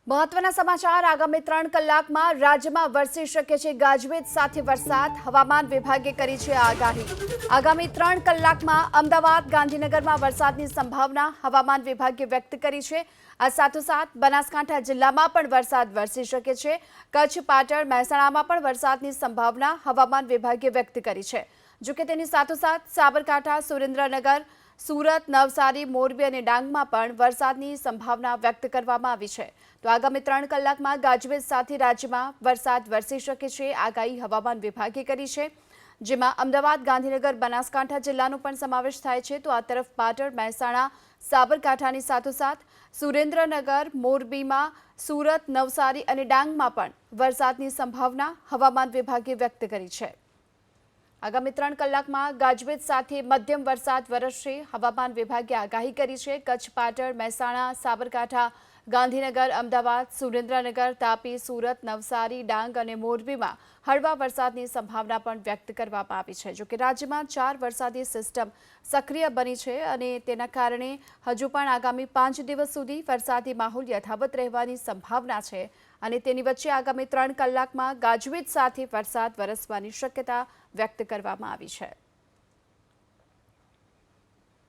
મહત્વના સમાચાર આગામી 3 કલાકમાં રાજ્યમાં વરસી શકે છે ગાજવીજ સાથે વરસાદ હવામાન વિભાગે કરી છે આગાહી આગામી 3 કલાકમાં અમદાવાદ ગાંધીનગરમાં વરસાદની સંભાવના હવામાન વિભાગે વ્યક્ત કરી છે આ સાથોસાથ બનાસકાંઠા જિલ્લામાં પણ વરસાદ વરસી શકે છે કચ્છ પાટણ મહેસાણામાં પણ વરસાદની સંભાવના હવામાન વિભાગે વ્યક્ત કરી છે જો કે તેની સાથોસાથ સાબરકાંઠા સુરેન્દ્રનગર સુરત નવસારી મોરબી અને ડાંગમાં પણ વરસાદની સંભાવના વ્યક્ત કરવામાં આવી છે તો આગામી 3 કલાકમાં ગાજવીજ સાથે રાજ્યમાં વરસાદ વરસી શકે છે આગાહી હવામાન વિભાગે કરી છે જેમાં અમદાવાદ ગાંધીનગર બનાસકાંઠા જિલ્લાનો પણ સમાવેશ થાય છે તો આ તરફ પાટણ મહેસાણા સાબરકાંઠાની સાથોસાથ સુરેન્દ્રનગર મોરબીમાં સુરત નવસારી અને ડાંગમાં પણ વરસાદની સંભાવના હવામાન વિભાગે વ્યક્ત કરી છે આગામી 3 કલાકમાં ગાજવીજ સાથે મધ્યમ વરસાદ વરસશે હવામાન વિભાગે આગાહી કરી છે કચ્છ પાટણ મહેસાણા સાબરકાંઠા ગાંધીનગર અમદાવાદ સુરેન્દ્રનગર તાપી સુરત નવસારી ડાંગ અને મોરબીમાં હળવા વરસાદની સંભાવના પણ વ્યક્ત કરવામાં આવી છે જો કે રાજ્યમાં 4 વરસાદી સિસ્ટમ સક્રિય બની છે અને તેના કારણે હજુ પણ આગામી 5 દિવસ સુધી વરસાદી માહોલ યથાવત રહેવાની સંભાવના છે અને તેની વચ્ચે આગામી 3 કલાકમાં ગાજવીજ સાથે વરસાદ વરસવાની શક્યતા વ્યક્ત કરવામાં આવી છે।